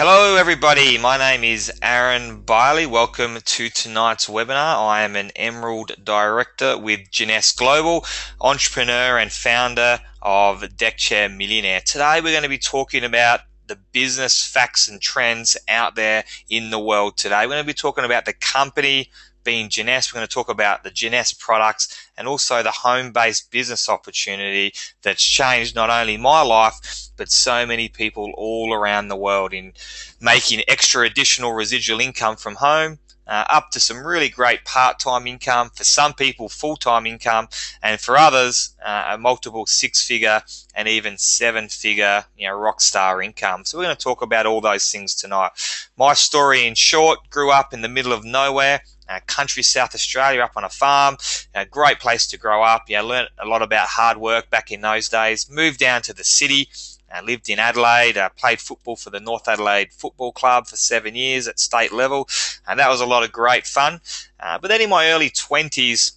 Hello everybody, my name is Aaron Biley. Welcome to tonight's webinar. I am an Emerald Director with JEUNESSE Global, entrepreneur and founder of Deckchair Millionaire. Today we're going to be talking about the business facts and trends out there in the world today. We're going to be talking about the company being JEUNESSE. We're going to talk about the JEUNESSE products and also the home-based business opportunity that's changed not only my life but so many people all around the world in making extra additional residual income from home, up to some really great part-time income, for some people full-time income, and for others a multiple six-figure and even seven-figure rock star income. So we're going to talk about all those things tonight. My story in short: grew up in the middle of nowhere, country South Australia, up on a farm. A great place to grow up. Learned a lot about hard work back in those days. Moved down to the city. Lived in Adelaide, played football for the North Adelaide Football Club for 7 years at state level, and that was a lot of great fun. But then in my early 20s,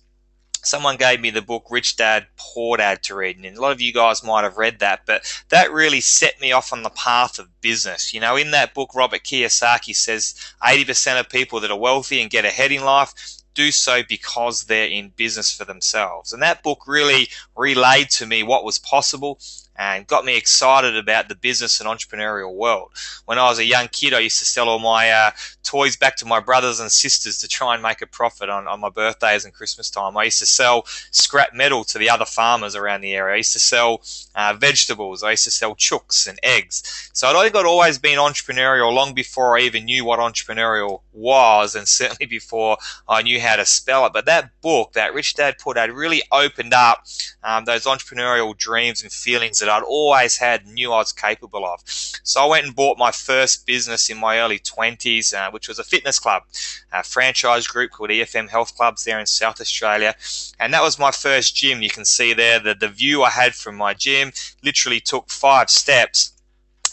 someone gave me the book Rich Dad, Poor Dad to read, and a lot of you guys might have read that, but that really set me off on the path of business. In that book, Robert Kiyosaki says 80% of people that are wealthy and get ahead in life do so because they're in business for themselves. And that book really relayed to me what was possible and got me excited about the business and entrepreneurial world. When I was a young kid, I used to sell all my toys back to my brothers and sisters to try and make a profit on my birthdays and Christmas time. I used to sell scrap metal to the other farmers around the area. I used to sell vegetables. I used to sell chooks and eggs. So I think I'd always been entrepreneurial long before I even knew what entrepreneurial was, and certainly before I knew how to spell it. But that book, that Rich Dad, Poor Dad, really opened up those entrepreneurial dreams and feelings that I'd always had and knew I was capable of. So I went and bought my first business in my early 20s, which was a fitness club, a franchise group called EFM Health Clubs there in South Australia. And that was my first gym. You can see there that the view I had from my gym literally took 5 steps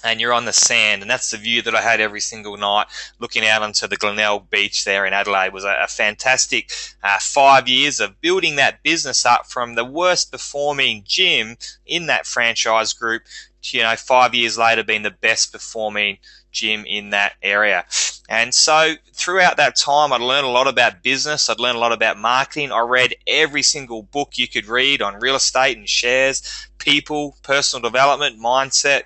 and you're on the sand, and that's the view that I had every single night, looking out onto the Glenelg beach there in Adelaide. It was a fantastic 5 years of building that business up from the worst performing gym in that franchise group to 5 years later being the best performing gym in that area. And so throughout that time, I'd learned a lot about business. I'd learned a lot about marketing. I read every single book you could read on real estate and shares, people, personal development, mindset,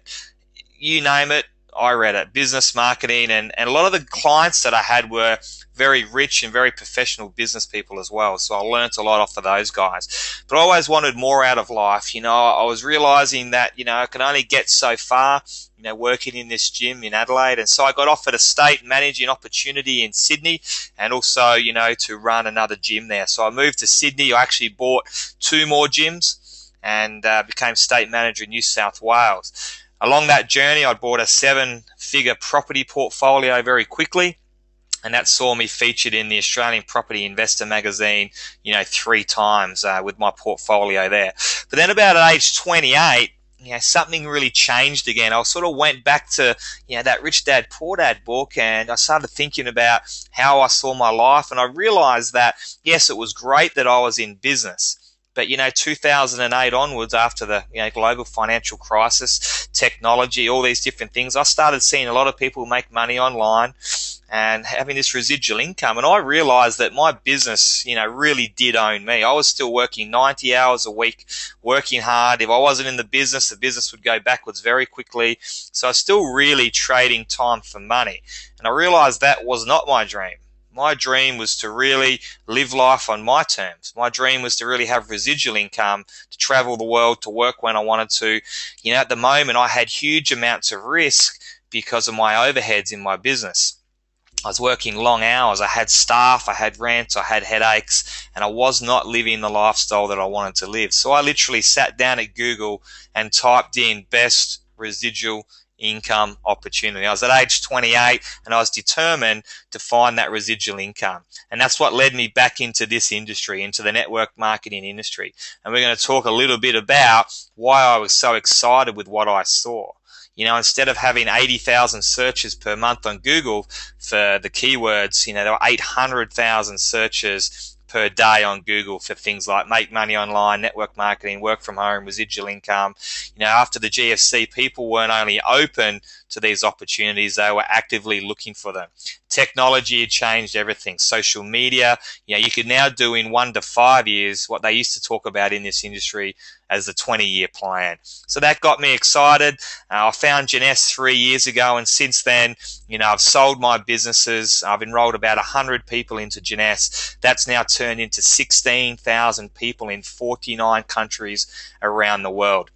you name it, I read it. Business, marketing, and a lot of the clients that I had were very rich and very professional business people as well. So I learned a lot off of those guys. But I always wanted more out of life. I was realizing that, I could only get so far, working in this gym in Adelaide. And so I got offered a state managing opportunity in Sydney, and also, to run another gym there. So I moved to Sydney. I actually bought 2 more gyms and became state manager in New South Wales. Along that journey, I bought a 7-figure property portfolio very quickly, and that saw me featured in the Australian Property Investor magazine, 3 times with my portfolio there. But then about at age 28, something really changed again. I sort of went back to, that Rich Dad, Poor Dad book, and I started thinking about how I saw my life, and I realized that, yes, it was great that I was in business. But 2008 onwards, after the global financial crisis, technology, all these different things, I started seeing a lot of people make money online and having this residual income. And I realized that my business, really did own me. I was still working 90 hours a week, working hard. If I wasn't in the business would go backwards very quickly. So I was still really trading time for money. And I realized that was not my dream. My dream was to really live life on my terms. My dream was to really have residual income, to travel the world, to work when I wanted to. At the moment, I had huge amounts of risk because of my overheads in my business. I was working long hours. I had staff, I had rent, I had headaches, and I was not living the lifestyle that I wanted to live. So I literally sat down at Google and typed in best residual income opportunity. I was at age 28 and I was determined to find that residual income, and that's what led me back into this industry, into the network marketing industry. And we're going to talk a little bit about why I was so excited with what I saw. Instead of having 80,000 searches per month on Google for the keywords, there were 800,000 searches per per day on Google for things like make money online, network marketing, work from home, residual income. After the GFC, people weren't only open to these opportunities, they were actively looking for them. Technology had changed everything. Social media, you could now do in 1 to 5 years what they used to talk about in this industry as the 20-year plan. So that got me excited. I found JEUNESSE 3 years ago, and since then, I've sold my businesses. I've enrolled about 100 people into JEUNESSE. That's now turned into 16,000 people in 49 countries around the world.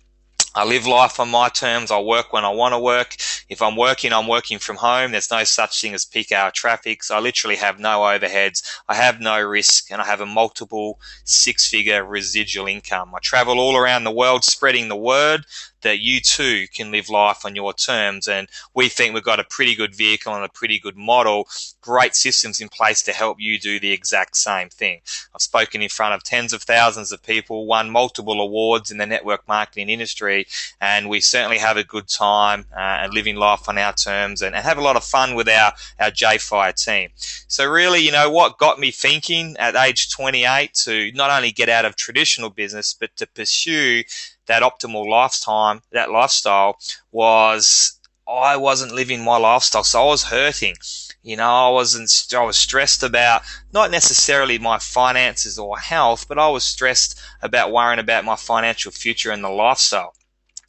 I live life on my terms. I work when I want to work. If I'm working from home. There's no such thing as peak hour traffic. So I literally have no overheads. I have no risk, and I have a multiple 6-figure residual income. I travel all around the world spreading the word that you too can live life on your terms. And we think we've got a pretty good vehicle and a pretty good model, great systems in place to help you do the exact same thing. I've spoken in front of tens of thousands of people, won multiple awards in the network marketing industry, and we certainly have a good time and living life on our terms and have a lot of fun with our JFire team. So really, what got me thinking at age 28 to not only get out of traditional business, but to pursue that optimal lifestyle was I wasn't living my lifestyle. So I was hurting. I was stressed about not necessarily my finances or health, but I was stressed about worrying about my financial future and the lifestyle.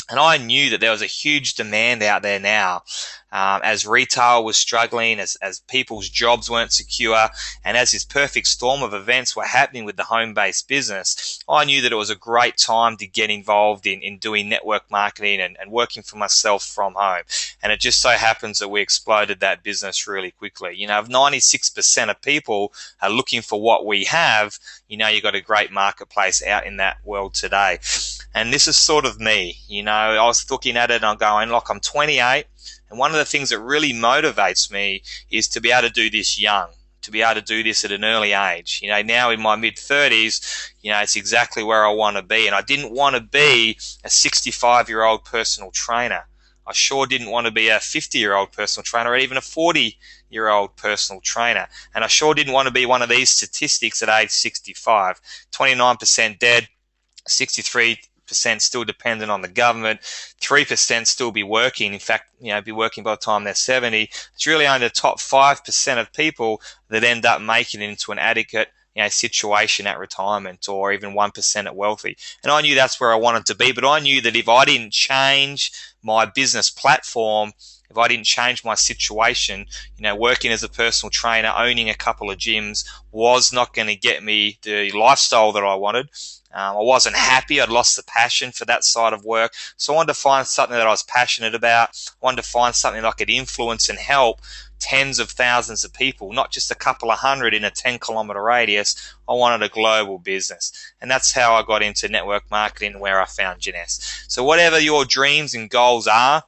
And I knew that there was a huge demand out there now, as retail was struggling, as people's jobs weren't secure, and as this perfect storm of events were happening with the home-based business. I knew that it was a great time to get involved in doing network marketing and working for myself from home. And it just so happens that we exploded that business really quickly. If 96% of people are looking for what we have, you've got a great marketplace out in that world today. And this is sort of me. I was looking at it and I'm going, look, I'm 28. And one of the things that really motivates me is to be able to do this young, to be able to do this at an early age. Now in my mid-30s, it's exactly where I want to be. And I didn't want to be a 65-year-old personal trainer. I sure didn't want to be a 50-year-old personal trainer or even a 40-year-old personal trainer. And I sure didn't want to be one of these statistics at age 65. 29% dead, 63% still dependent on the government, 3% still be working. In fact, be working by the time they're 70. It's really only the top 5% of people that end up making it into an adequate situation at retirement, or even 1% at wealthy. And I knew that's where I wanted to be, but I knew that if I didn't change my business platform, if I didn't change my situation, working as a personal trainer, owning a couple of gyms was not going to get me the lifestyle that I wanted. I wasn't happy. I'd lost the passion for that side of work. So I wanted to find something that I was passionate about. I wanted to find something that I could influence and help tens of thousands of people, not just a couple of hundred in a 10-kilometer radius. I wanted a global business. And that's how I got into network marketing, where I found JEUNESSE. So whatever your dreams and goals are,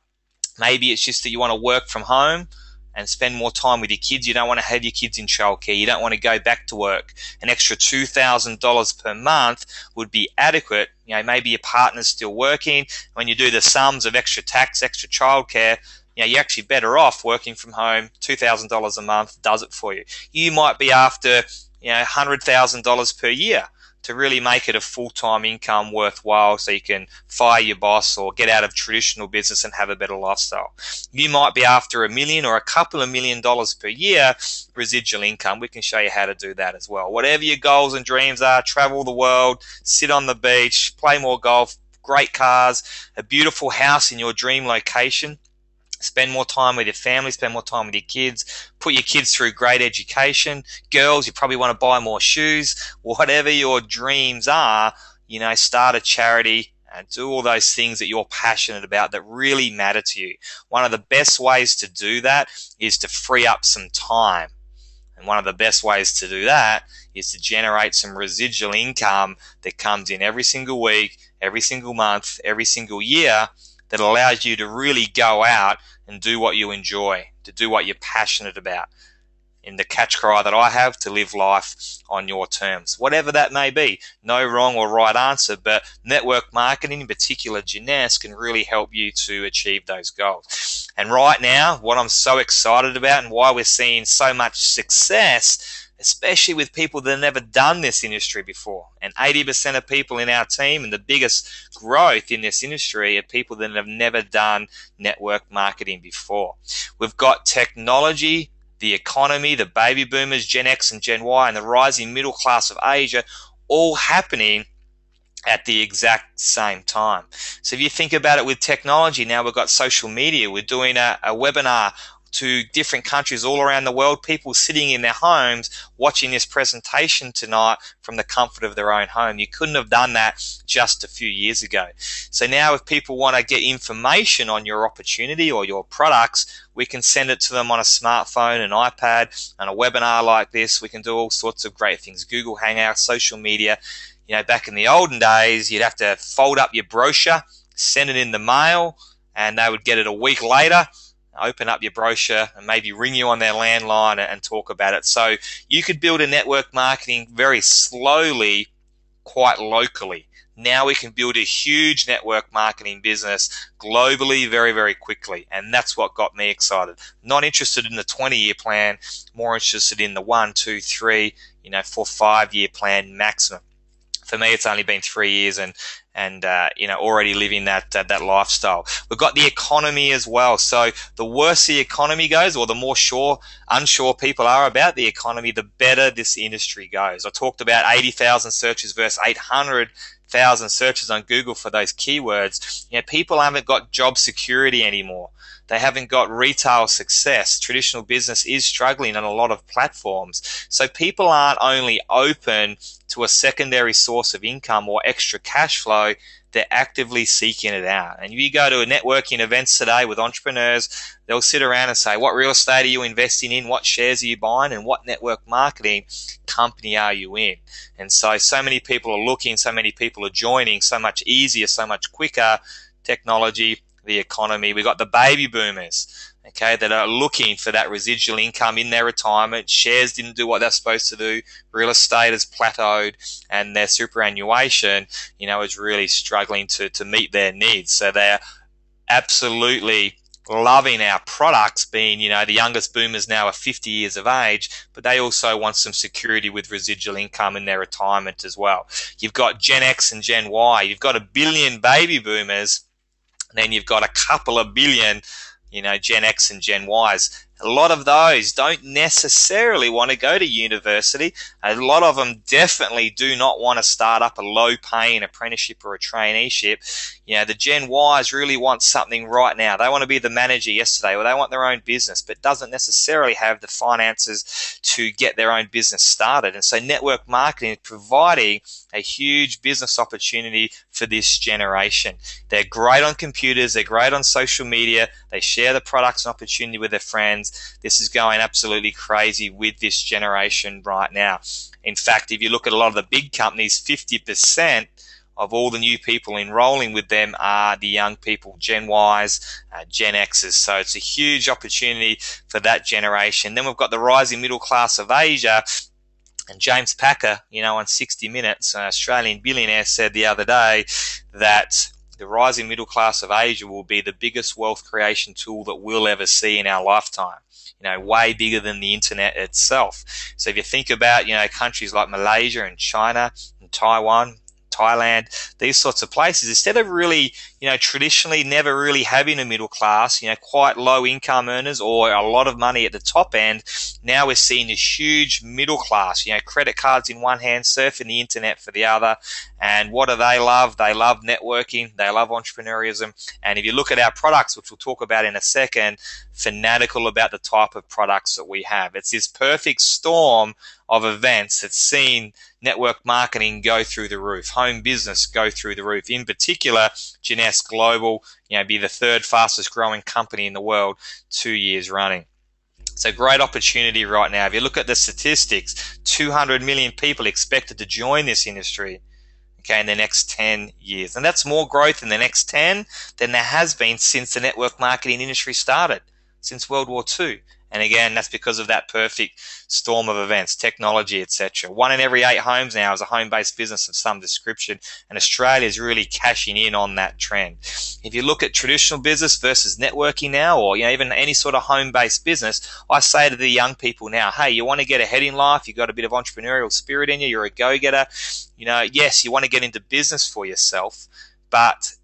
maybe it's just that you want to work from home and spend more time with your kids. You don't want to have your kids in childcare. You don't want to go back to work. An extra $2,000 per month would be adequate. Maybe your partner's still working. When you do the sums of extra tax, extra childcare, you're actually better off working from home. $2,000 a month does it for you. You might be after $100,000 per year to really make it a full-time income worthwhile, so you can fire your boss or get out of traditional business and have a better lifestyle. You might be after $1 million or a couple of $1 million per year residual income. We can show you how to do that as well. Whatever your goals and dreams are, travel the world, sit on the beach, play more golf, great cars, a beautiful house in your dream location. Spend more time with your family, spend more time with your kids, put your kids through great education. Girls, you probably want to buy more shoes. Whatever your dreams are, start a charity and do all those things that you're passionate about that really matter to you. One of the best ways to do that is to free up some time. And one of the best ways to do that is to generate some residual income that comes in every single week, every single month, every single year, that allows you to really go out and do what you enjoy, to do what you're passionate about. In the catch cry that I have, to live life on your terms, whatever that may be. No wrong or right answer, but network marketing, in particular JEUNESSE, can really help you to achieve those goals. And right now, what I'm so excited about and why we're seeing so much success especially with people that have never done this industry before. And 80% of people in our team, and the biggest growth in this industry, are people that have never done network marketing before. We've got technology, the economy, the baby boomers, Gen X and Gen Y, and the rising middle class of Asia all happening at the exact same time. So if you think about it with technology, now we've got social media. We're doing a webinar to different countries all around the world, people sitting in their homes watching this presentation tonight from the comfort of their own home. You couldn't have done that just a few years ago. So now if people want to get information on your opportunity or your products, we can send it to them on a smartphone, an iPad, and a webinar like this. We can do all sorts of great things. Google Hangouts, social media. You know, back in the olden days, you'd have to fold up your brochure, send it in the mail, and they would get it a week later, open up your brochure, and maybe ring you on their landline and talk about it. So you could build a network marketing very slowly, quite locally. Now we can build a huge network marketing business globally very, very quickly. And that's what got me excited. Not interested in the 20-year plan, more interested in the 1, 2, 3, 4, 5-year plan maximum. For me, it's only been 3 years and already living that lifestyle. We've got the economy as well. So the worse the economy goes, or the more unsure people are about the economy, the better this industry goes. I talked about 80,000 searches versus 800,000 searches on Google for those keywords. People haven't got job security anymore. They haven't got retail success. Traditional business is struggling on a lot of platforms. So people aren't only open to a secondary source of income or extra cash flow, they're actively seeking it out. And if you go to a networking events today with entrepreneurs, they'll sit around and say, what real estate are you investing in? What shares are you buying? And what network marketing company are you in? And so many people are looking, so many people are joining, so much easier, so much quicker. Technology, the economy. We've got the baby boomers, okay, that are looking for that residual income in their retirement. Shares didn't do what they're supposed to do. Real estate has plateaued, and their superannuation, is really struggling to meet their needs. So they're absolutely loving our products, being, the youngest boomers now are 50 years of age, but they also want some security with residual income in their retirement as well. You've got Gen X and Gen Y. You've got 1 billion baby boomers, and then you've got a couple of billion, Gen X and Gen Ys. A lot of those don't necessarily want to go to university. A lot of them definitely do not want to start up a low-paying apprenticeship or a traineeship. The Gen Ys really want something right now. They want to be the manager yesterday, or they want their own business, but doesn't necessarily have the finances to get their own business started. And so network marketing is providing a huge business opportunity for this generation. They're great on computers. They're great on social media. They share the products and opportunity with their friends. This is going absolutely crazy with this generation right now. In fact, if you look at a lot of the big companies, 50% of all the new people enrolling with them are the young people, Gen Ys, Gen Xs. So it's a huge opportunity for that generation. Then we've got the rising middle class of Asia. And James Packer, on 60 Minutes, an Australian billionaire, said the other day that the rising middle class of Asia will be the biggest wealth creation tool that we'll ever see in our lifetime. Way bigger than the internet itself. So if you think about, countries like Malaysia and China and Taiwan, Thailand, these sorts of places, instead of really, traditionally never really having a middle class, quite low income earners or a lot of money at the top end, now we're seeing this huge middle class, credit cards in one hand, surfing the internet for the other. And what do they love? They love networking. They love entrepreneurism. And if you look at our products, which we'll talk about in a second, fanatical about the type of products that we have. It's this perfect storm of events that's seen network marketing go through the roof, home business go through the roof. In particular, JEUNESSE Global, be the third fastest growing company in the world 2 years running. So great opportunity right now. If you look at the statistics, 200 million people expected to join this industry, in the next 10 years. And that's more growth in the next 10 than there has been since the network marketing industry started. since World War II. And again, that's because of that perfect storm of events, technology, etc. 1 in every 8 homes now is a home-based business of some description, and Australia is really cashing in on that trend. If you look at traditional business versus networking now, or even any sort of home-based business, I say to the young people now, hey, you want to get ahead in life, you've got a bit of entrepreneurial spirit in you, you're a go-getter, yes, you want to get into business for yourself, but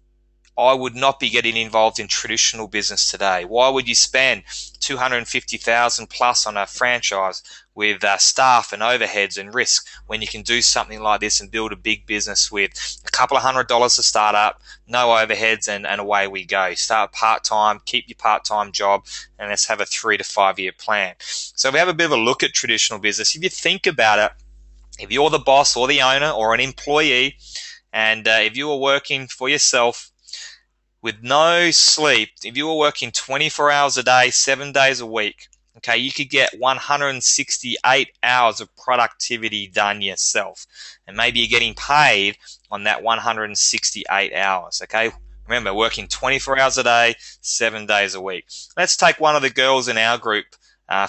I would not be getting involved in traditional business today. Why would you spend $250,000 plus on a franchise with staff and overheads and risk when you can do something like this and build a big business with a couple of $100 to start up, no overheads, and away we go. Start part-time, keep your part-time job, and let's have a 3 to 5 year plan. So we have a bit of a look at traditional business. If you think about it, if you're the boss or the owner or an employee, and if you are working for yourself, with no sleep, if you were working 24 hours a day, 7 days a week, okay, you could get 168 hours of productivity done yourself. And maybe you're getting paid on that 168 hours, okay? Remember, working 24 hours a day, 7 days a week. Let's take one of the girls in our group,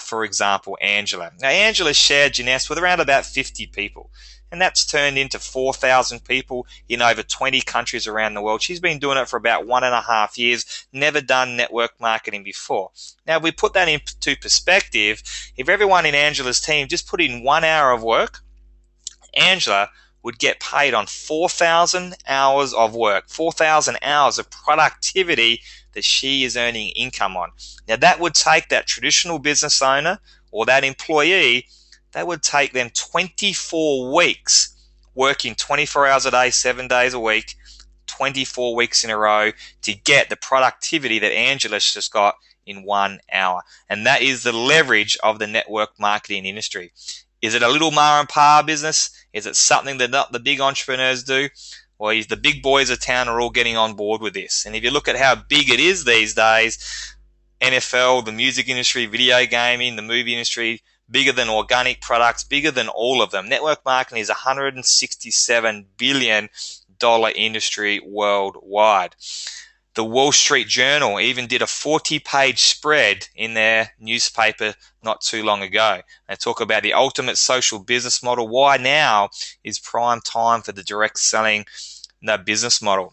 for example, Angela. Now, Angela shared Jeunesse with around about 50 people. And that's turned into 4,000 people in over 20 countries around the world. She's been doing it for about 1.5 years, never done network marketing before. Now, if we put that into perspective, if everyone in Angela's team just put in 1 hour of work, Angela would get paid on 4,000 hours of work, 4,000 hours of productivity that she is earning income on. Now, that would take that traditional business owner or that employee, that would take them 24 weeks working 24 hours a day, 7 days a week, 24 weeks in a row to get the productivity that Angela's just got in 1 hour. And that is the leverage of the network marketing industry. Is it a little ma and pa business? Is it something that not the big entrepreneurs do? Well, the big boys of town are all getting on board with this. And if you look at how big it is these days, NFL, the music industry, video gaming, the movie industry, bigger than organic products, bigger than all of them. Network marketing is a $167 billion industry worldwide. The Wall Street Journal even did a 40-page spread in their newspaper not too long ago. They talk about the ultimate social business model. Why now is prime time for the direct selling business model.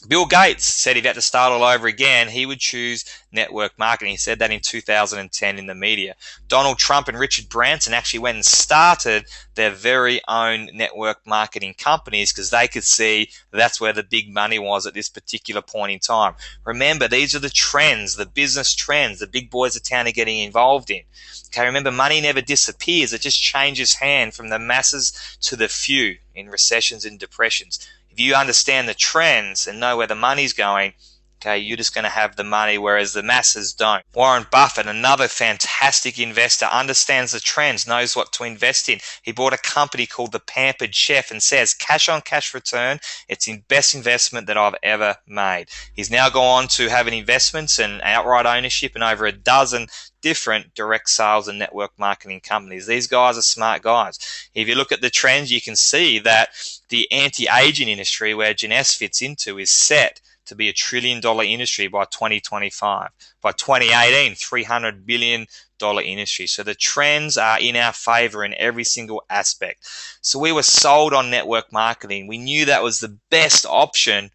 Bill Gates said if he had to start all over again, he would choose network marketing. He said that in 2010 in the media. Donald Trump and Richard Branson actually went and started their very own network marketing companies because they could see that's where the big money was at this particular point in time. Remember, these are the trends, the business trends, the big boys of town are getting involved in. Okay, remember, money never disappears. It just changes hand from the masses to the few in recessions and depressions. If you understand the trends and know where the money's going, okay, you're just going to have the money, whereas the masses don't. Warren Buffett, another fantastic investor, understands the trends, knows what to invest in. He bought a company called The Pampered Chef and says, cash on cash return, it's the best investment that I've ever made. He's now gone on to having investments and outright ownership in over a dozen different direct sales and network marketing companies. These guys are smart guys. If you look at the trends, you can see that the anti-aging industry, where Jeunesse fits into, is set to be $1 trillion industry by 2025. By 2018, $300 billion industry. So the trends are in our favor in every single aspect. So we were sold on network marketing. We knew that was the best option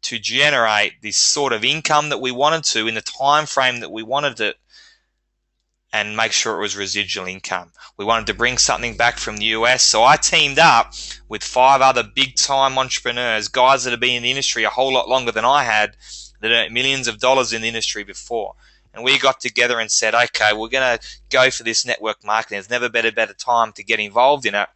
to generate this sort of income that we wanted to in the time frame that we wanted it, and make sure it was residual income. We wanted to bring something back from the US, so I teamed up with 5 other big-time entrepreneurs, guys that have been in the industry a whole lot longer than I had, that earned millions of dollars in the industry before. And we got together and said, okay, we're going to go for this network marketing. There's never been a better time to get involved in it.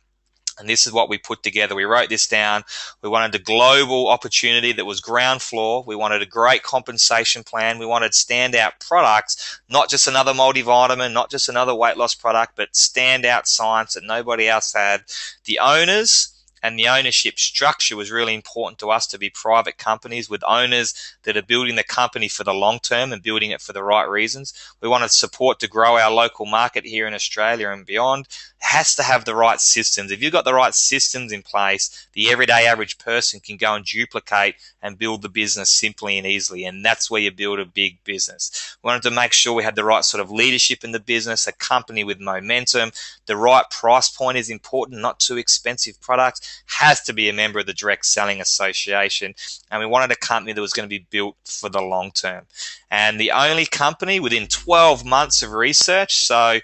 And this is what we put together. We wrote this down. We wanted a global opportunity that was ground floor. We wanted a great compensation plan. We wanted standout products, not just another multivitamin, not just another weight loss product, but standout science that nobody else had. The owners And the ownership structure was really important to us, to be private companies with owners that are building the company for the long term and building it for the right reasons. We wanted support to grow our local market here in Australia and beyond. It has to have the right systems. If you've got the right systems in place, the everyday average person can go and duplicate and build the business simply and easily. And that's where you build a big business. We wanted to make sure we had the right sort of leadership in the business, a company with momentum. The right price point is important, not too expensive products. Has to be a member of the Direct Selling Association. And we wanted a company that was going to be built for the long term. And the only company within 12 months of research, so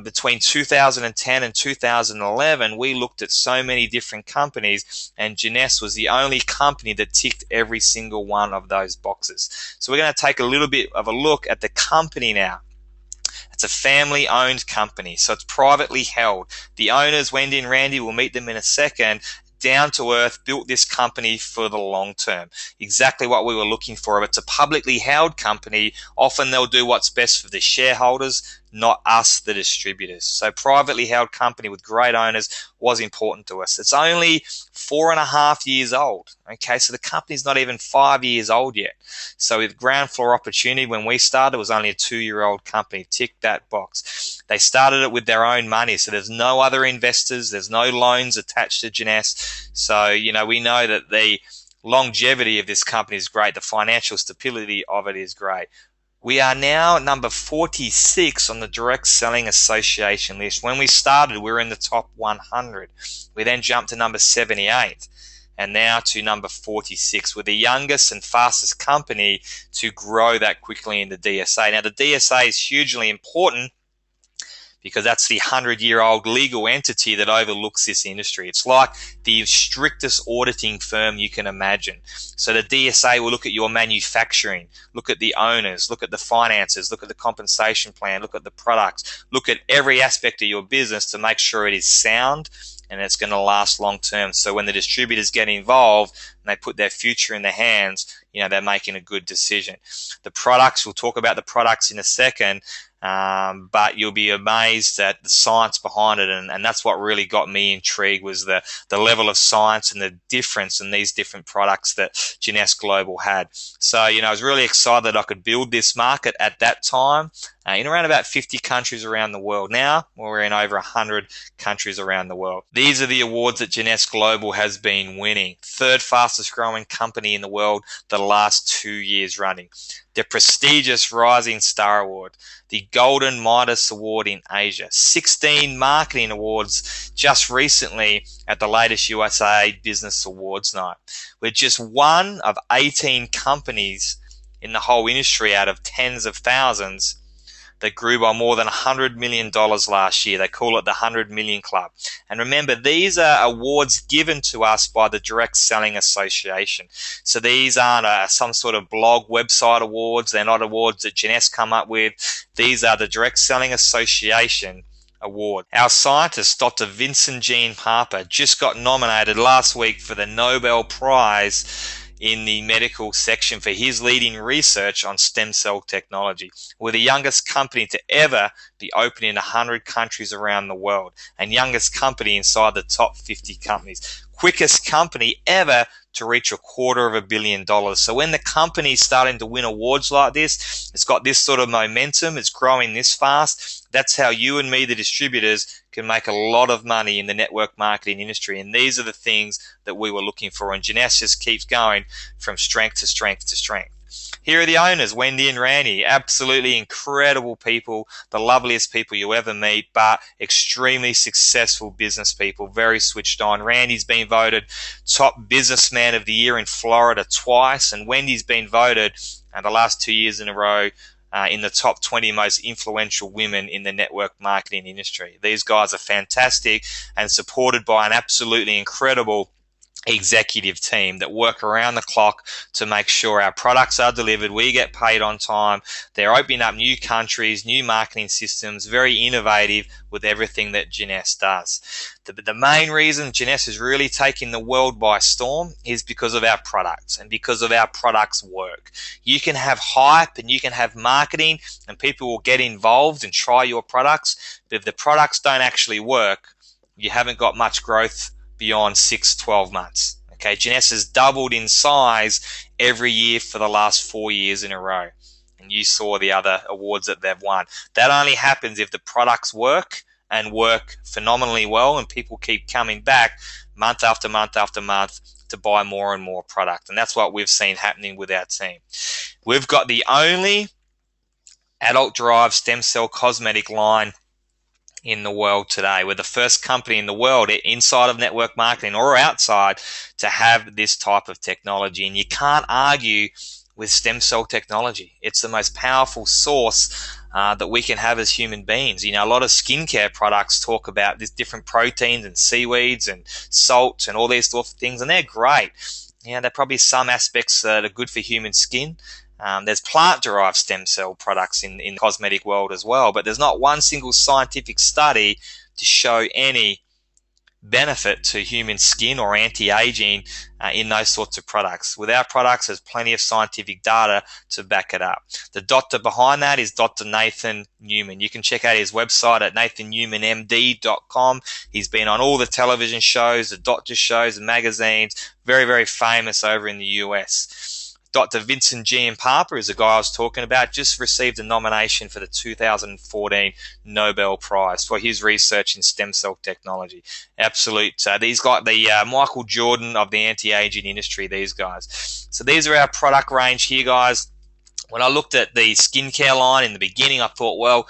between 2010 and 2011, we looked at so many different companies, and JEUNESSE was the only company that ticked every single one of those boxes. So we're going to take a little bit of a look at the company now. It's a family-owned company, so it's privately held. The owners, Wendy and Randy, we'll meet them in a second, down to earth, built this company for the long term. Exactly what we were looking for. If it's a publicly held company, often they'll do what's best for the shareholders, not us, the distributors. So privately held company with great owners was important to us. It's only 4.5 years old. Okay, so the company's not even 5 years old yet. So with ground floor opportunity, when we started, it was only a 2-year-old company. Tick that box. They started it with their own money, so there's no other investors, there's no loans attached to JEUNESSE. So, we know that the longevity of this company is great. The financial stability of it is great. We are now number 46 on the Direct Selling Association list. When we started, we were in the top 100. We then jumped to number 78 and now to number 46. We're the youngest and fastest company to grow that quickly in the DSA. Now, the DSA is hugely important because that's the 100-year-old legal entity that overlooks this industry. It's like the strictest auditing firm you can imagine. So the DSA will look at your manufacturing, look at the owners, look at the finances, look at the compensation plan, look at the products, look at every aspect of your business to make sure it is sound and it's going to last long term. So when the distributors get involved and they put their future in their hands, they're making a good decision. The products, we'll talk about the products in a second. But you'll be amazed at the science behind it, and that's what really got me intrigued, was the level of science and the difference in these different products that JEUNESSE Global had. So, I was really excited that I could build this market at that time in around about 50 countries around the world. Now, we're in over 100 countries around the world. These are the awards that JEUNESSE Global has been winning. Third fastest growing company in the world the last 2 years running. The prestigious Rising Star Award, the Golden Midas Award in Asia, 16 marketing awards just recently at the latest USA Business Awards night. We're just one of 18 companies in the whole industry out of tens of thousands that grew by more than $100 million last year. They call it the 100 Million Club. And remember, these are awards given to us by the Direct Selling Association. So these aren't some sort of blog website awards. They're not awards that JEUNESSE come up with. These are the Direct Selling Association award. Our scientist, Dr. Vincent Jean Harper, just got nominated last week for the Nobel Prize in the medical section for his leading research on stem cell technology. We're the youngest company to ever be open in 100 countries around the world, and youngest company inside the top 50 companies. Quickest company ever to reach $250 million. So when the company's starting to win awards like this, it's got this sort of momentum, it's growing this fast. That's how you and me, the distributors, can make a lot of money in the network marketing industry. And these are the things that we were looking for. And JEUNESSE just keeps going from strength to strength to strength. Here are the owners, Wendy and Randy. Absolutely incredible people, the loveliest people you ever meet, but extremely successful business people, very switched on. Randy's been voted top businessman of the year in Florida twice, and Wendy's been voted the last 2 years in a row in the top 20 most influential women in the network marketing industry. These guys are fantastic and supported by an absolutely incredible executive team that work around the clock to make sure our products are delivered, we get paid on time. They're opening up new countries, new marketing systems, very innovative with everything that JEUNESSE does. The main reason JEUNESSE is really taking the world by storm is because of our products and because of our products' work. You can have hype and you can have marketing and people will get involved and try your products, but if the products don't actually work, you haven't got much growth beyond 6-12 months. Okay, Jeunesse has doubled in size every year for the last 4 years in a row. And you saw the other awards that they've won. That only happens if the products work and work phenomenally well, and people keep coming back month after month after month to buy more and more product. And that's what we've seen happening with our team. We've got the only adult-derived stem cell cosmetic line in the world today. We're the first company in the world inside of network marketing or outside to have this type of technology. And you can't argue with stem cell technology. It's the most powerful source that we can have as human beings. You know, a lot of skincare products talk about these different proteins and seaweeds and salts and all these sort of things, and they're great. You know, there are probably some aspects that are good for human skin. There's plant-derived stem cell products in the cosmetic world as well, but there's not one single scientific study to show any benefit to human skin or anti-aging in those sorts of products. With our products, there's plenty of scientific data to back it up. The doctor behind that is Dr. Nathan Newman. You can check out his website at nathannewmanmd.com. He's been on all the television shows, the doctor shows, the magazines, very, very famous over in the US. Dr. Vincent Giampapa is the guy I was talking about, just received a nomination for the 2014 Nobel Prize for his research in stem cell technology. Absolute. These got the Michael Jordan of the anti-aging industry, these guys. So these are our product range here, guys. When I looked at the skincare line in the beginning, I thought, well,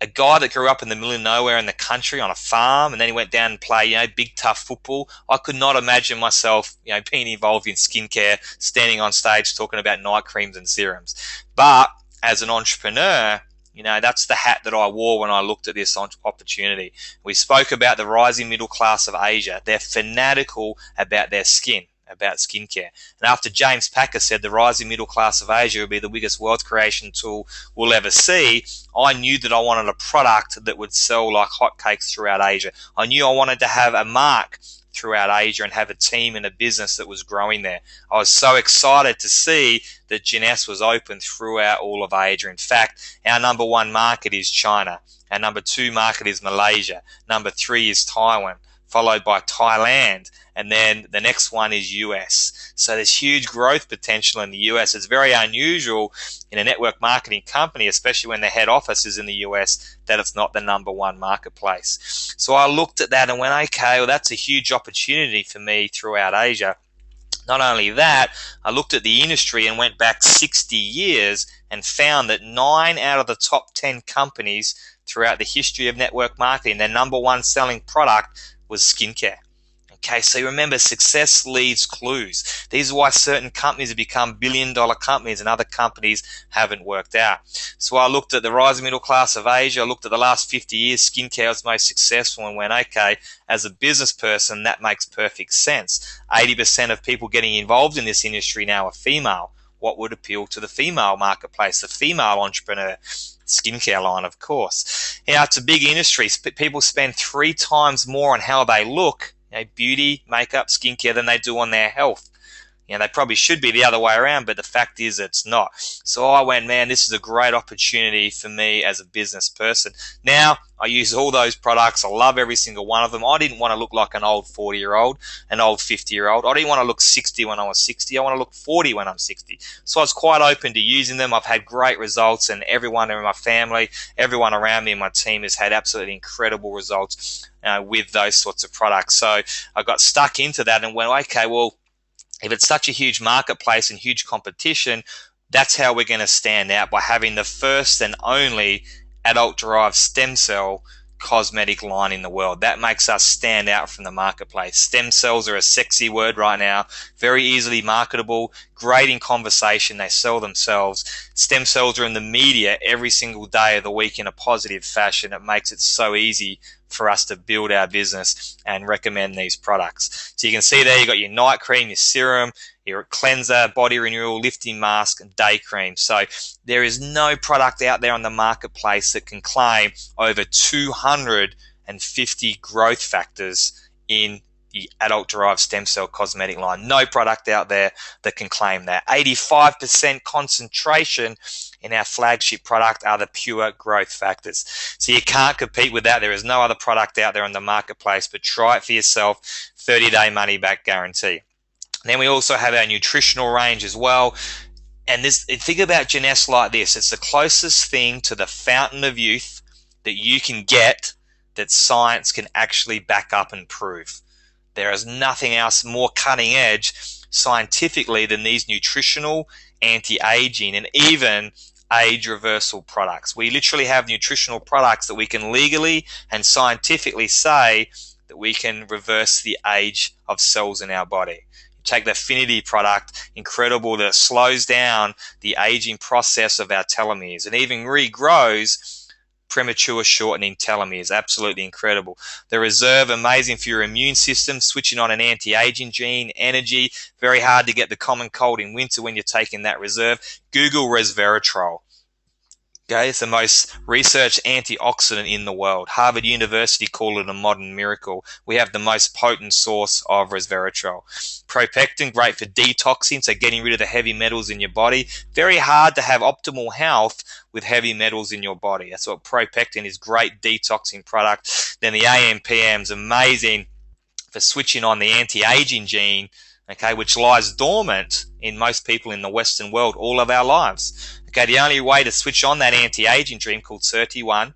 a guy that grew up in the middle of nowhere in the country on a farm, and then he went down and played, you know, big tough football. I could not imagine myself, you know, being involved in skincare, standing on stage talking about night creams and serums. But as an entrepreneur, you know, that's the hat that I wore when I looked at this opportunity. We spoke about the rising middle class of Asia. They're fanatical about their skin, about skincare. And after James Packer said the rising middle class of Asia would be the biggest wealth creation tool we'll ever see, I knew that I wanted a product that would sell like hotcakes throughout Asia. I knew I wanted to have a mark throughout Asia and have a team and a business that was growing there. I was so excited to see that Jeunesse was open throughout all of Asia. In fact, our number one market is China. Our number two market is Malaysia. Number three is Taiwan, followed by Thailand, and then the next one is US. So there's huge growth potential in the US. It's very unusual in a network marketing company, especially when the head office is in the US, that it's not the number one marketplace. So I looked at that and went, okay, well, that's a huge opportunity for me throughout Asia. Not only that, I looked at the industry and went back 60 years and found that 9 out of the top 10 companies throughout the history of network marketing, their number one selling product was skincare. Okay, so you remember, success leaves clues. These are why certain companies have become billion-dollar companies and other companies haven't worked out. So I looked at the rising middle class of Asia. I looked at the last 50 years, skincare was most successful, and went, okay, as a business person, that makes perfect sense. 80% of people getting involved in this industry now are female. What would appeal to the female marketplace, the female entrepreneur? Skincare line, of course. You know, it's a big industry. People spend 3 times more on how they look, you know, beauty, makeup, skincare, than they do on their health. You know, they probably should be the other way around, but the fact is it's not. So I went, man, this is a great opportunity for me as a business person. Now, I use all those products. I love every single one of them. I didn't want to look like an old 40-year-old, an old 50-year-old. I didn't want to look 60 when I was 60. I want to look 40 when I'm 60. So I was quite open to using them. I've had great results, and everyone in my family, everyone around me in my team has had absolutely incredible results with those sorts of products. So I got stuck into that and went, okay, well, if it's such a huge marketplace and huge competition, that's how we're going to stand out, by having the first and only adult-derived stem cell cosmetic line in the world. That makes us stand out from the marketplace. Stem cells are a sexy word right now, very easily marketable, great in conversation, they sell themselves. Stem cells are in the media every single day of the week in a positive fashion. It makes it so easy for us to build our business and recommend these products. So you can see there, you got your night cream, your serum, your cleanser, body renewal, lifting mask, and day cream. So there is no product out there on the marketplace that can claim over 250 growth factors in the adult-derived stem cell cosmetic line. No product out there that can claim that. 85% concentration in our flagship product are the pure growth factors. So you can't compete with that. There is no other product out there on the marketplace, but try it for yourself. 30-day money-back guarantee. Then we also have our nutritional range as well. And think about JEUNESSE like this. It's the closest thing to the fountain of youth that you can get that science can actually back up and prove. There is nothing else more cutting edge scientifically than these nutritional, anti-aging, and even age reversal products. We literally have nutritional products that we can legally and scientifically say that we can reverse the age of cells in our body. Take the Affinity product, incredible, that slows down the aging process of our telomeres and even regrows premature shortening telomeres. Absolutely incredible. The Reserve, amazing for your immune system, switching on an anti-aging gene, energy. Very hard to get the common cold in winter when you're taking that Reserve. Google resveratrol. Okay, it's the most researched antioxidant in the world. Harvard University call it a modern miracle. We have the most potent source of resveratrol. Propectin, great for detoxing, so getting rid of the heavy metals in your body. Very hard to have optimal health with heavy metals in your body. That's what Propectin is, great detoxing product. Then the AMPM's amazing for switching on the anti-aging gene, okay, which lies dormant in most people in the Western world all of our lives. Okay, the only way to switch on that anti-aging gene, called 31,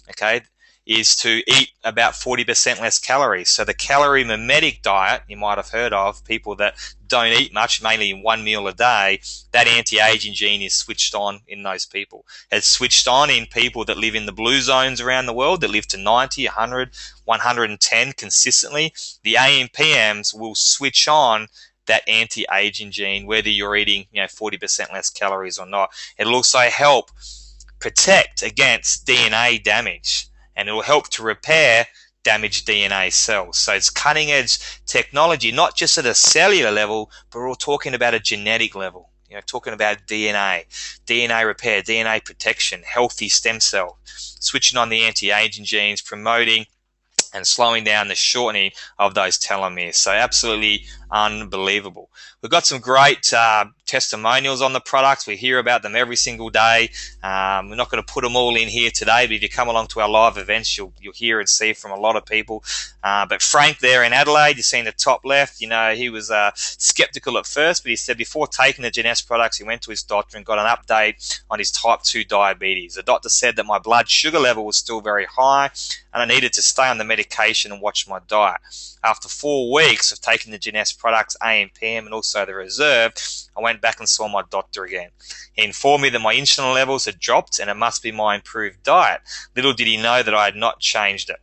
okay, is to eat about 40% less calories. So the calorie mimetic diet you might have heard of, people that don't eat much, mainly one meal a day, that anti-aging gene is switched on in those people. It's switched on in people that live in the blue zones around the world, that live to 90, 100, 110 consistently. The AMPMs will switch on that anti-aging gene, whether you're eating 40% less calories or not. It'll also help protect against DNA damage, and it will help to repair damaged DNA cells. So it's cutting edge technology, not just at a cellular level, but we're talking about a genetic level. Talking about DNA repair, DNA protection, healthy stem cell, switching on the anti-aging genes, promoting and slowing down the shortening of those telomeres. So absolutely unbelievable. We've got some great testimonials on the products. We hear about them every single day. We're not going to put them all in here today, but if you come along to our live events, you'll hear and see from a lot of people. But Frank there in Adelaide, you see in the top left, he was skeptical at first, but he said before taking the JEUNESSE products, he went to his doctor and got an update on his type 2 diabetes. The doctor said that my blood sugar level was still very high and I needed to stay on the medication and watch my diet. After 4 weeks of taking the JEUNESSE products, AMPM, and also the Reserve, I went back and saw my doctor again. He informed me that my insulin levels had dropped and it must be my improved diet. Little did he know that I had not changed it.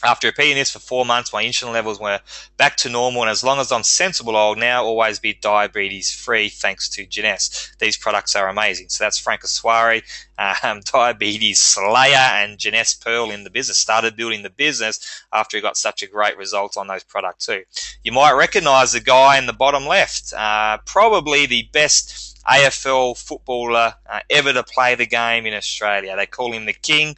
After repeating this for 4 months, my insulin levels were back to normal, and as long as I'm sensible, I'll now always be diabetes-free thanks to JEUNESSE. These products are amazing. So that's Frank Aswari, diabetes slayer, and JEUNESSE Pearl in the business. Started building the business after he got such a great result on those products too. You might recognize the guy in the bottom left, probably the best AFL footballer ever to play the game in Australia. They call him the King.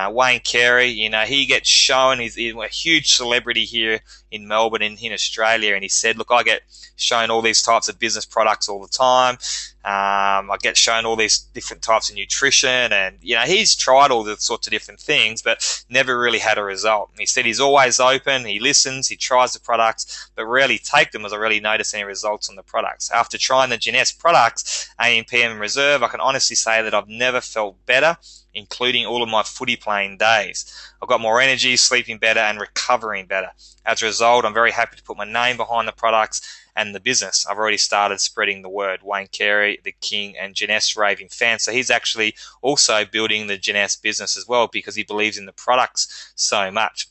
Wayne Carey, he gets shown, he's a huge celebrity here in Melbourne and in Australia, and he said, look, I get shown all these types of business products all the time. I get shown all these different types of nutrition, and he's tried all the sorts of different things, but never really had a result. And he said he's always open, he listens, he tries the products, but rarely take them as I really notice any results on the products. After trying the JEUNESSE products, AMPM and Reserve, I can honestly say that I've never felt better, including all of my footy playing days. I've got more energy, sleeping better, and recovering better. As a result, I'm very happy to put my name behind the products and the business. I've already started spreading the word. Wayne Carey, the King, and JEUNESSE raving fan. So he's actually also building the JEUNESSE business as well because he believes in the products so much.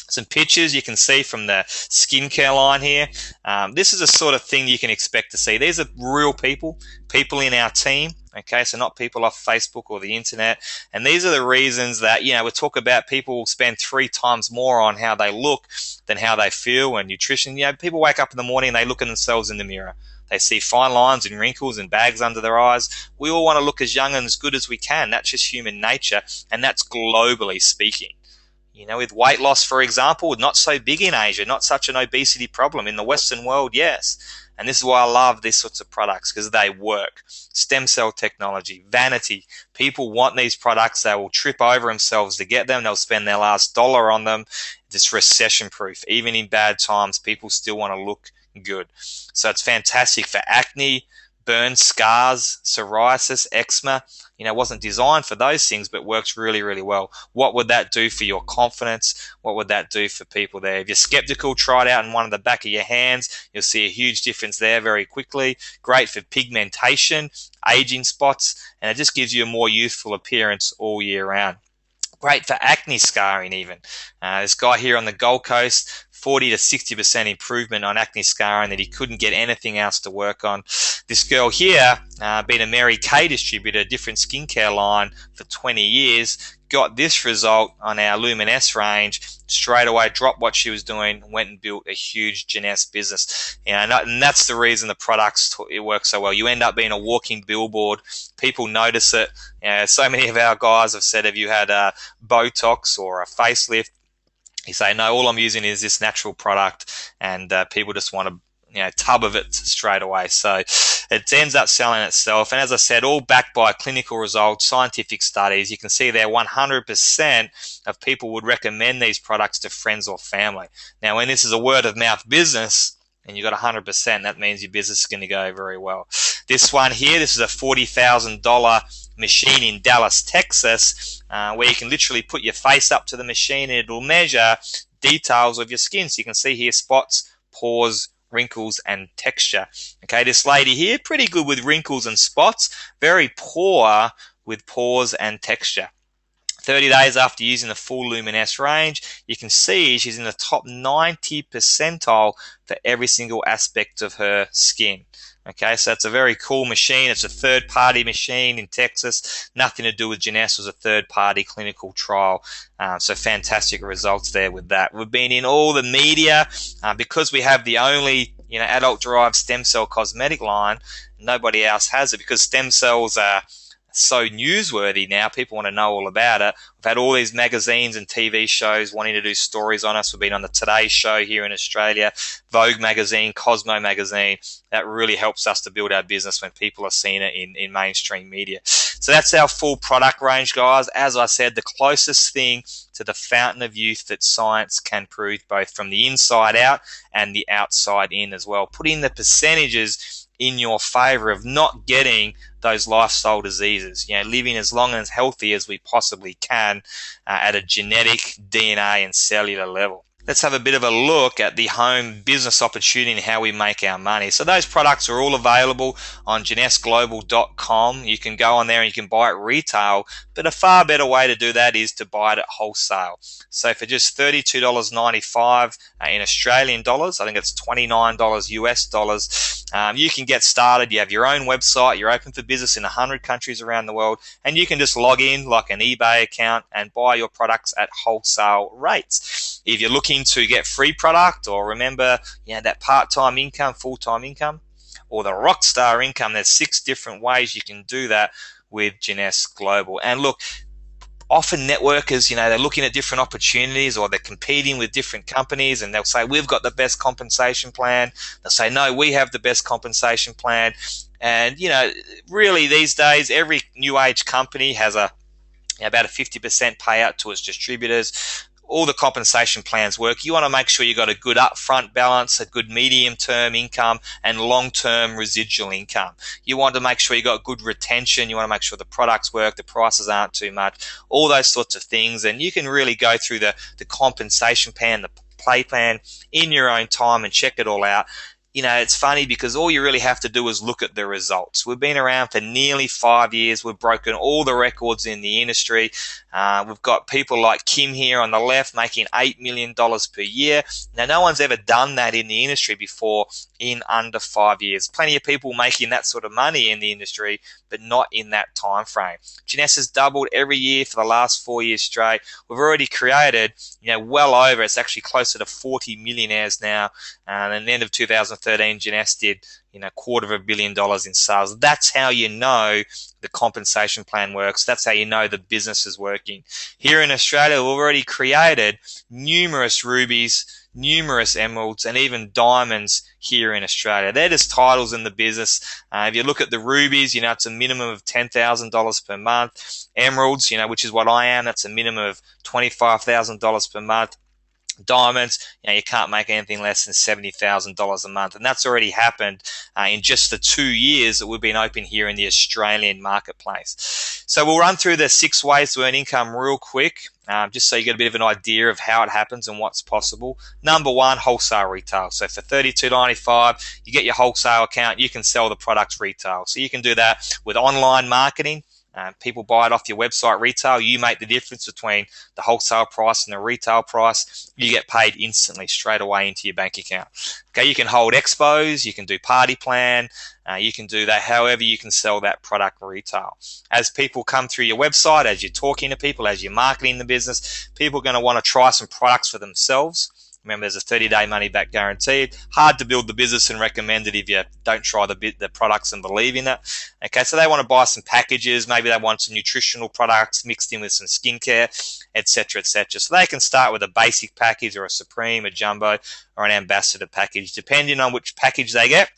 Some pictures you can see from the skincare line here. This is the sort of thing you can expect to see. These are real people in our team. Okay, so not people off Facebook or the internet. And these are the reasons that, we talk about people spend 3 times more on how they look than how they feel and nutrition. People wake up in the morning and they look at themselves in the mirror. They see fine lines and wrinkles and bags under their eyes. We all want to look as young and as good as we can. That's just human nature, and that's globally speaking. With weight loss, for example, not so big in Asia, not such an obesity problem. In the Western world, yes. And this is why I love these sorts of products, because they work. Stem cell technology, vanity. People want these products. They will trip over themselves to get them. They'll spend their last dollar on them. It's recession proof. Even in bad times, people still want to look good. So it's fantastic for acne, burns, scars, psoriasis, eczema. It wasn't designed for those things, but works really, really well. What would that do for your confidence? What would that do for people there? If you're skeptical, try it out in one of the back of your hands. You'll see a huge difference there very quickly. Great for pigmentation, aging spots, and it just gives you a more youthful appearance all year round. Great for acne scarring even. This guy here on the Gold Coast, 40 to 60% improvement on acne scarring that he couldn't get anything else to work on. This girl here, been a Mary Kay distributor, different skincare line for 20 years, got this result on our Luminesce range, straight away dropped what she was doing, went and built a huge JEUNESSE business. And that's the reason the products, it works so well. You end up being a walking billboard. People notice it. So many of our guys have said, have you had a Botox or a facelift? You say, no, all I'm using is this natural product, and people just want a tub of it straight away. So it ends up selling itself. And as I said, all backed by clinical results, scientific studies. You can see there 100% of people would recommend these products to friends or family. Now, when this is a word of mouth business, and you got 100%, that means your business is going to go very well. This one here, this is a $40,000 machine in Dallas, Texas, where you can literally put your face up to the machine and it'll measure details of your skin. So you can see here spots, pores, wrinkles, and texture. Okay, this lady here, pretty good with wrinkles and spots, very poor with pores and texture. 30 days after using the full Luminesce range, you can see she's in the top 90 percentile for every single aspect of her skin. Okay, so it's a very cool machine. It's a third-party machine in Texas. Nothing to do with JEUNESSE. It was a third-party clinical trial. So fantastic results there with that. We've been in all the media because we have the only adult-derived stem cell cosmetic line. Nobody else has it because stem cells are so newsworthy now. People want to know all about it. We've had all these magazines and TV shows wanting to do stories on us. We've been on the Today Show here in Australia, Vogue magazine, Cosmo magazine. That really helps us to build our business when people are seeing it in mainstream media. So that's our full product range, guys. As I said, the closest thing to the fountain of youth that science can prove, both from the inside out and the outside in as well. Putting the percentages in your favor of not getting those lifestyle diseases, living as long and as healthy as we possibly can at a genetic, DNA, and cellular level. Let's have a bit of a look at the home business opportunity and how we make our money. So those products are all available on JEUNESSEGLOBAL.com. You can go on there and you can buy it retail, but a far better way to do that is to buy it at wholesale. So for just $32.95 in Australian dollars, I think it's $29 US dollars, you can get started. You have your own website, you're open for business in 100 countries around the world, and you can just log in like an eBay account and buy your products at wholesale rates. If you're looking to get free product, or remember that part-time income, full-time income, or the rockstar income, there's 6 different ways you can do that with JEUNESSE Global. And look, often networkers, they're looking at different opportunities, or they're competing with different companies, and they'll say, we've got the best compensation plan. They'll say, no, we have the best compensation plan. And, really these days, every new age company has about a 50% payout to its distributors. All the compensation plans work. You want to make sure you got a good upfront balance, a good medium-term income, and long-term residual income. You want to make sure you got good retention. You want to make sure the products work, the prices aren't too much, all those sorts of things. And you can really go through the compensation plan, the play plan in your own time and check it all out. It's funny because all you really have to do is look at the results. We've been around for nearly 5 years. We've broken all the records in the industry. We've got people like Kim here on the left making $8 million per year. Now, no one's ever done that in the industry before in under 5 years. Plenty of people making that sort of money in the industry, but not in that time frame. JEUNESSE has doubled every year for the last 4 years straight. We've already created, well over, it's actually closer to 40 millionaires now. And at the end of 2013, JEUNESSE did $250 million in sales. That's how you know the compensation plan works. That's how you know the business is working. Here in Australia, we've already created numerous rubies, numerous emeralds, and even diamonds here in Australia. They're just titles in the business. If you look at the rubies, it's a minimum of $10,000 per month. Emeralds, which is what I am, that's a minimum of $25,000 per month. Diamonds, you can't make anything less than $70,000 a month, and that's already happened in just the 2 years that we've been open here in the Australian marketplace. So we'll run through the 6 ways to earn income real quick, just so you get a bit of an idea of how it happens and what's possible. Number 1, wholesale retail. So for $32.95, you get your wholesale account. You can sell the products retail. So you can do that with online marketing. People buy it off your website retail. You make the difference between the wholesale price and the retail price. You get paid instantly straight away into your bank account. Okay, you can hold expos, you can do party plan, you can do that however you can sell that product retail. As people come through your website, as you're talking to people, as you're marketing the business, people are going to want to try some products for themselves. Remember, there's a 30-day money-back guarantee. Hard to build the business and recommend it if you don't try the products and believe in it. Okay, so they want to buy some packages. Maybe they want some nutritional products mixed in with some skincare, etc., etc. So they can start with a basic package or a supreme, a jumbo, or an ambassador package, depending on which package they get.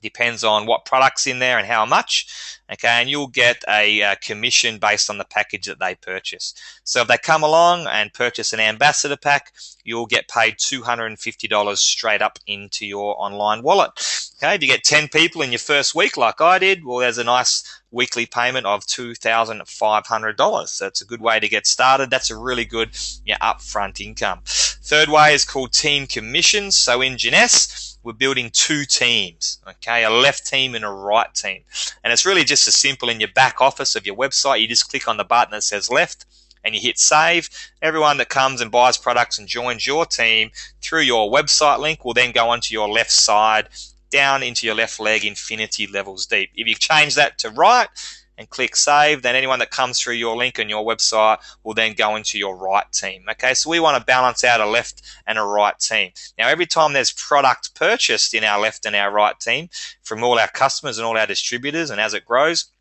Depends on what products in there and how much. Okay, and you'll get a commission based on the package that they purchase. So if they come along and purchase an ambassador pack, you'll get paid $250 straight up into your online wallet. Okay, if you get 10 people in your first week like I did, well, there's a nice weekly payment of $2,500. So it's a good way to get started. That's a really good upfront income. Third way is called team commissions. So in JEUNESSE, we're building 2 teams, okay, a left team and a right team. And it's really just as simple. In your back office of your website, you just click on the button that says left and you hit save. Everyone that comes and buys products and joins your team through your website link will then go onto your left side, down into your left leg, infinity levels deep. If you change that to right and click save, then anyone that comes through your link on your website will then go into your right team. Okay, so we want to balance out a left and a right team. Now, every time there's product purchased in our left and our right team from all our customers and all our distributors, and as it grows,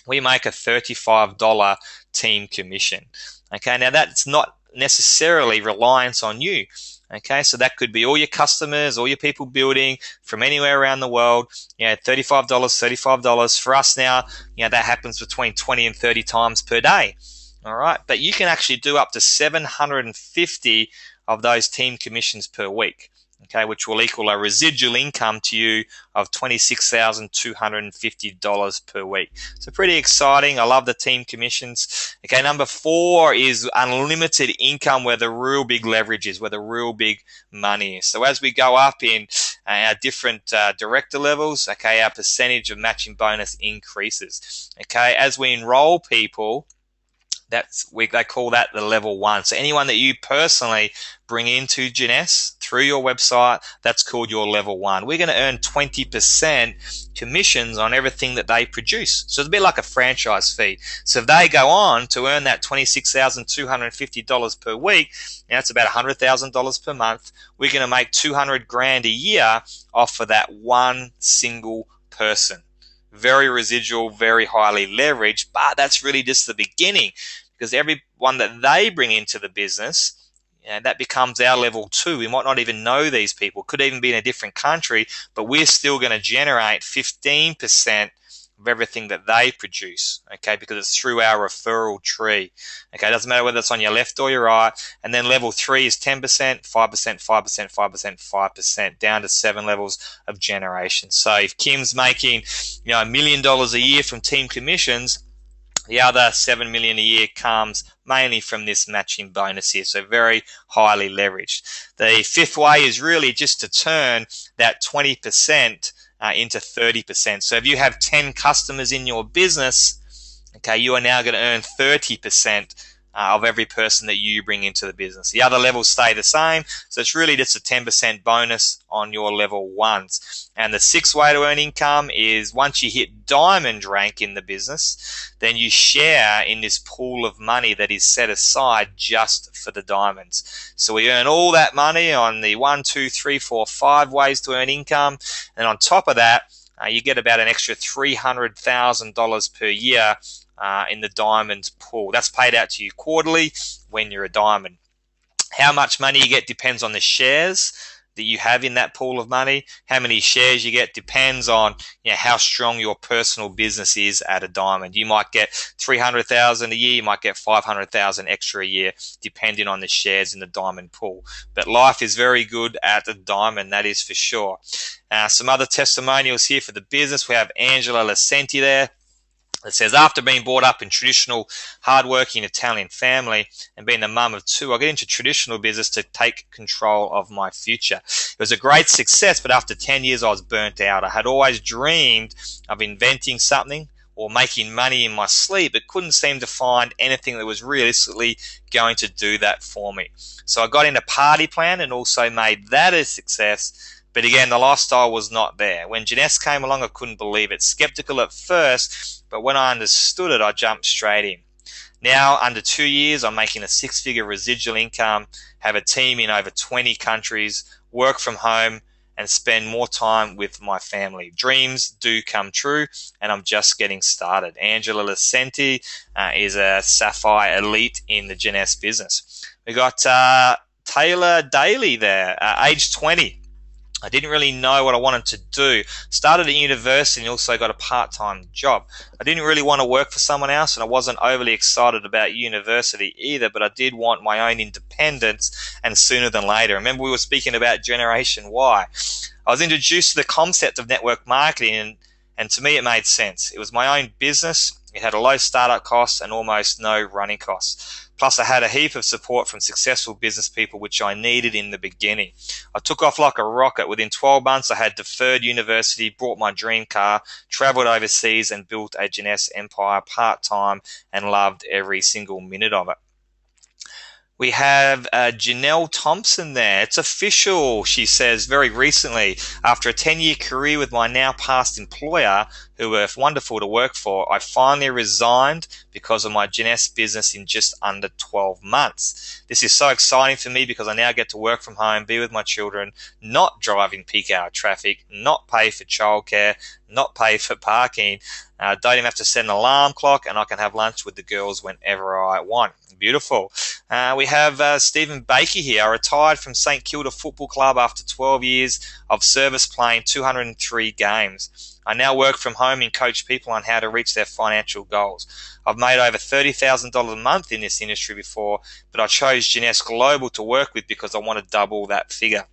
we make a $35 team commission. Okay, now that's not necessarily reliance on you. Okay, so that could be all your customers, all your people building from anywhere around the world. $35. For us now, that happens between 20 and 30 times per day. All right, but you can actually do up to 750 of those team commissions per week. Okay, which will equal a residual income to you of $26,250 per week. So pretty exciting. I love the team commissions. Okay, number 4 is unlimited income, where the real big leverage is, where the real big money is. So as we go up in our different director levels, okay, our percentage of matching bonus increases. Okay, as we enroll people, they call that the level 1. So anyone that you personally bring into JEUNESSE through your website, that's called your level 1. We're going to earn 20% commissions on everything that they produce. So it's a bit like a franchise fee. So if they go on to earn that $26,250 per week, that's about $100,000 per month. We're going to make $200,000 a year off of that one single person. Very residual, very highly leveraged, but that's really just the beginning, because everyone that they bring into the business, that becomes our level 2. We might not even know these people, could even be in a different country, but we're still going to generate 15% of everything that they produce, okay, because it's through our referral tree. Okay, it doesn't matter whether it's on your left or your right. And then level 3 is 10%, 5%, 5%, 5%, 5%, down to 7 levels of generation. So if Kim's making $1 million a year from team commissions, the other $7 million a year comes mainly from this matching bonus here, so very highly leveraged. The 5th way is really just to turn that 20% into 30%. So if you have 10 customers in your business, okay, you are now going to earn 30% of every person that you bring into the business. The other levels stay the same, so it's really just a 10% bonus on your level 1s. And the 6th way to earn income is once you hit diamond rank in the business, then you share in this pool of money that is set aside just for the diamonds. So we earn all that money on the 1, 2, 3, 4, 5 ways to earn income, and on top of that, you get about an extra $300,000 per year in the diamond pool. That's paid out to you quarterly when you're a diamond. How much money you get depends on the shares that you have in that pool of money. How many shares you get depends on how strong your personal business is at a diamond. You might get 300,000 a year, you might get 500,000 extra a year, depending on the shares in the diamond pool. But life is very good at the diamond, that is for sure. Some other testimonials here for the business. We have Angela Lascenti there. It says, after being brought up in traditional, hardworking Italian family and being the mum of two, I got into traditional business to take control of my future. It was a great success, but after 10 years, I was burnt out. I had always dreamed of inventing something or making money in my sleep, but couldn't seem to find anything that was realistically going to do that for me. So I got into party plan and also made that a success. But again, the lifestyle was not there. When JEUNESSE came along, I couldn't believe it. Skeptical at first, but when I understood it, I jumped straight in. Now, under 2 years, I'm making a 6-figure residual income, have a team in over 20 countries, work from home, and spend more time with my family. Dreams do come true, and I'm just getting started. Angela Lascenti is a Sapphire Elite in the JEUNESSE business. We got Taylor Daly there, age 20. I didn't really know what I wanted to do. Started at university and also got a part-time job. I didn't really want to work for someone else, and I wasn't overly excited about university either, but I did want my own independence, and sooner than later. Remember, we were speaking about Generation Y. I was introduced to the concept of network marketing, and to me it made sense. It was my own business. It had a low startup cost and almost no running costs. Plus, I had a heap of support from successful business people, which I needed in the beginning. I took off like a rocket. Within 12 months, I had deferred university, bought my dream car, traveled overseas, and built a JEUNESSE empire part-time, and loved every single minute of it. We have Janelle Thompson there. It's official, she says, very recently. After a 10-year career with my now past employer, who were wonderful to work for, I finally resigned because of my JEUNESSE business in just under 12 months. This is so exciting for me because I now get to work from home, be with my children, not driving peak hour traffic, not pay for childcare, not pay for parking. Don't even have to set an alarm clock, and I can have lunch with the girls whenever I want. Beautiful. We have Stephen Baker here. I retired from St Kilda Football Club after 12 years of service, playing 203 games. I now work from home and coach people on how to reach their financial goals. I've made over $30,000 a month in this industry before, but I chose JEUNESSE Global to work with because I want to double that figure.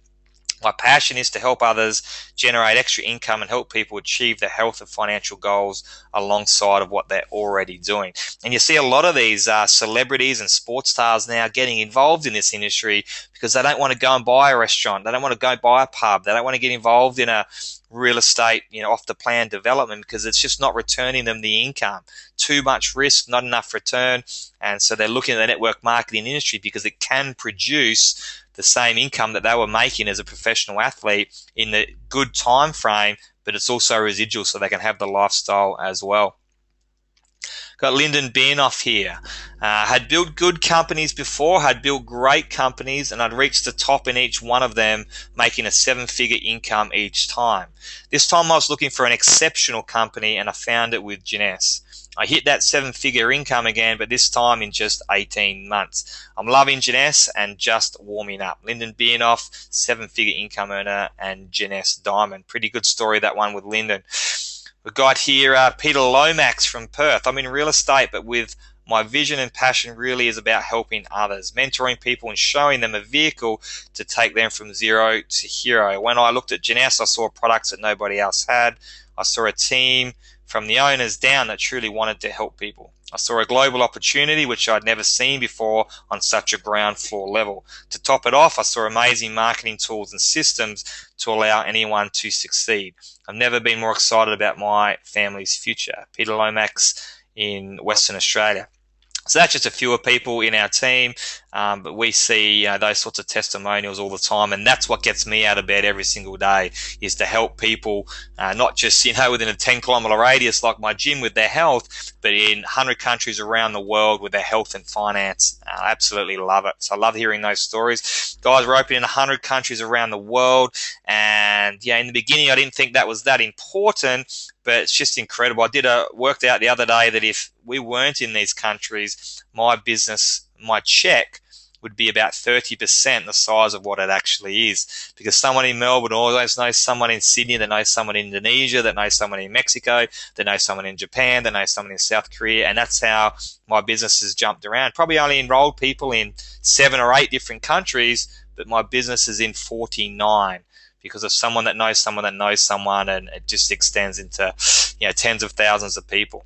My passion is to help others generate extra income and help people achieve their health and financial goals alongside of what they're already doing. And you see a lot of these celebrities and sports stars now getting involved in this industry because they don't want to go and buy a restaurant. They don't want to go buy a pub. They don't want to get involved in a real estate, off the plan development because it's just not returning them the income. Too much risk, not enough return. And so they're looking at the network marketing industry because it can produce the same income that they were making as a professional athlete in the good time frame, but it's also residual so they can have the lifestyle as well. Got Lyndon Beinoff here. Had built good companies before, had built great companies, and I'd reached the top in each one of them, making a 7-figure income each time. This time I was looking for an exceptional company, and I found it with JEUNESSE. I hit that 7-figure income again, but this time in just 18 months. I'm loving JEUNESSE and just warming up. Lyndon Beinoff, 7-figure income earner, and JEUNESSE Diamond. Pretty good story, that one with Lyndon. We've got here Peter Lomax from Perth. I'm in real estate, but with my vision and passion really is about helping others, mentoring people and showing them a vehicle to take them from zero to hero. When I looked at JEUNESSE, I saw products that nobody else had. I saw a team from the owners down that truly wanted to help people. I saw a global opportunity which I'd never seen before on such a ground floor level. To top it off, I saw amazing marketing tools and systems to allow anyone to succeed. I've never been more excited about my family's future. Peter Lomax in Western Australia. So that's just a few of people in our team. But we see those sorts of testimonials all the time, and that's what gets me out of bed every single day, is to help people, not just within a 10-kilometer radius like my gym with their health, but in 100 countries around the world with their health and finance. I absolutely love it. So I love hearing those stories. Guys, we're open in 100 countries around the world, and in the beginning I didn't think that was that important, but it's just incredible. I worked out the other day that if we weren't in these countries, my business, my check would be about 30% the size of what it actually is, because someone in Melbourne always knows someone in Sydney, that knows someone in Indonesia, that knows someone in Mexico, that knows someone in Japan, that knows someone in South Korea, and that's how my business has jumped around. Probably only enrolled people in 7 or 8 different countries, but my business is in 49 because of someone that knows someone that knows someone, and it just extends into tens of thousands of people.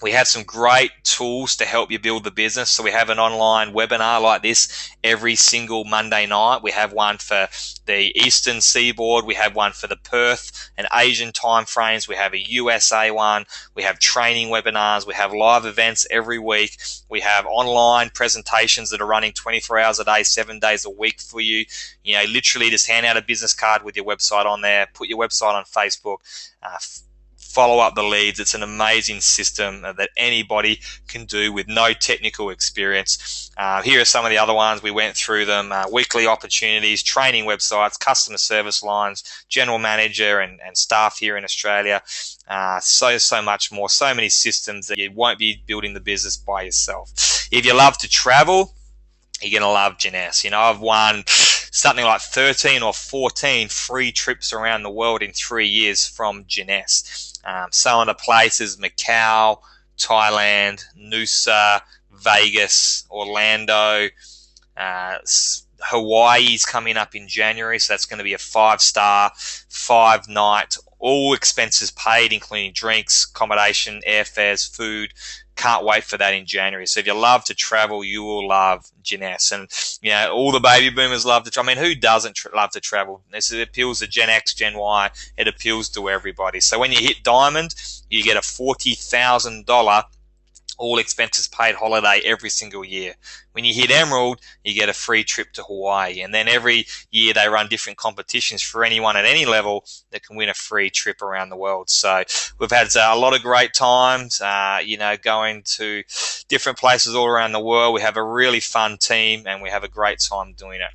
We have some great tools to help you build the business. So we have an online webinar like this every single Monday night. We have one for the Eastern Seaboard. We have one for the Perth and Asian time frames. We have a USA one. We have training webinars. We have live events every week. We have online presentations that are running 24 hours a day, 7 days a week for you. Literally just hand out a business card with your website on there, put your website on Facebook, follow up the leads. It's an amazing system that anybody can do with no technical experience. Here are some of the other ones. We went through them. Weekly opportunities, training websites, customer service lines, general manager and staff here in Australia. So much more. So many systems that you won't be building the business by yourself. If you love to travel, you're going to love JEUNESSE. I've won something like 13 or 14 free trips around the world in 3 years from JEUNESSE. Some of the places: Macau, Thailand, Noosa, Vegas, Orlando, Hawaii's coming up in January, so that's going to be a 5-star, 5-night, all expenses paid, including drinks, accommodation, airfares, food. Can't wait for that in January. So if you love to travel, you will love JEUNESSE. And all the baby boomers love to travel. Who doesn't love to travel? It appeals to Gen X, Gen Y. It appeals to everybody. So when you hit Diamond, you get a $40,000 all expenses paid holiday every single year. When you hit Emerald, you get a free trip to Hawaii. And then every year they run different competitions for anyone at any level that can win a free trip around the world. So we've had a lot of great times, going to different places all around the world. We have a really fun team and we have a great time doing it.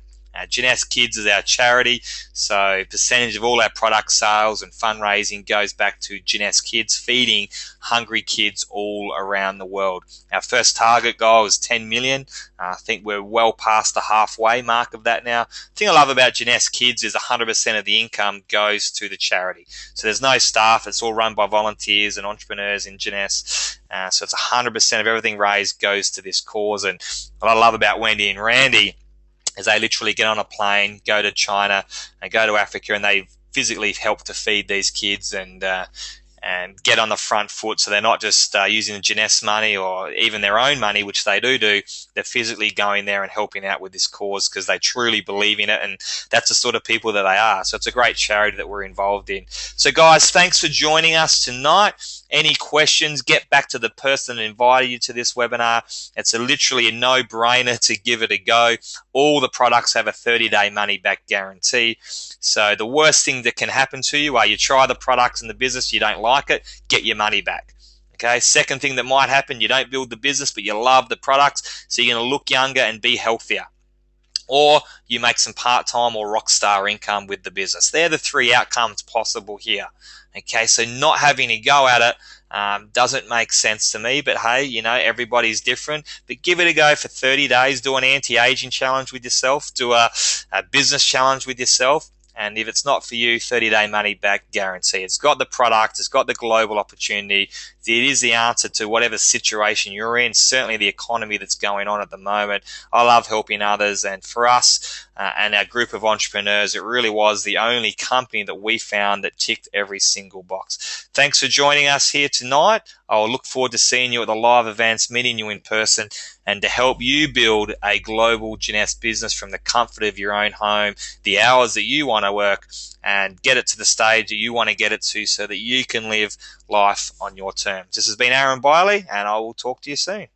JEUNESSE Kids is our charity, so percentage of all our product sales and fundraising goes back to JEUNESSE Kids, feeding hungry kids all around the world. Our first target goal is 10 million. I think we're well past the halfway mark of that now. The thing I love about JEUNESSE Kids is 100% of the income goes to the charity. So there's no staff. It's all run by volunteers and entrepreneurs in JEUNESSE. So it's 100% of everything raised goes to this cause. And what I love about Wendy and Randy is they literally get on a plane, go to China and go to Africa, and they physically help to feed these kids and get on the front foot. So they're not just using the JEUNESSE money or even their own money, which they do. They're physically going there and helping out with this cause because they truly believe in it, and that's the sort of people that they are. So it's a great charity that we're involved in. So guys, thanks for joining us tonight. Any questions, get back to the person that invited you to this webinar. It's literally a no-brainer to give it a go. All the products have a 30-day money-back guarantee. So the worst thing that can happen to you are you try the products in the business, you don't like it, get your money back. Okay. Second thing that might happen, you don't build the business, but you love the products, so you're going to look younger and be healthier. Or you make some part-time or rock star income with the business. They're the 3 outcomes possible here. Okay, so not having to go at it doesn't make sense to me, but hey, everybody's different. But give it a go for 30 days. Do an anti-aging challenge with yourself. Do a business challenge with yourself. And if it's not for you, 30-day money-back guarantee. It's got the product. It's got the global opportunity. It is the answer to whatever situation you're in, certainly the economy that's going on at the moment. I love helping others. And for us and our group of entrepreneurs, it really was the only company that we found that ticked every single box. Thanks for joining us here tonight. I will look forward to seeing you at the live events, meeting you in person, and to help you build a global JEUNESSE business from the comfort of your own home, the hours that you want to work, and get it to the stage that you want to get it to so that you can live life on your terms. This has been Aaron Biley, and I will talk to you soon.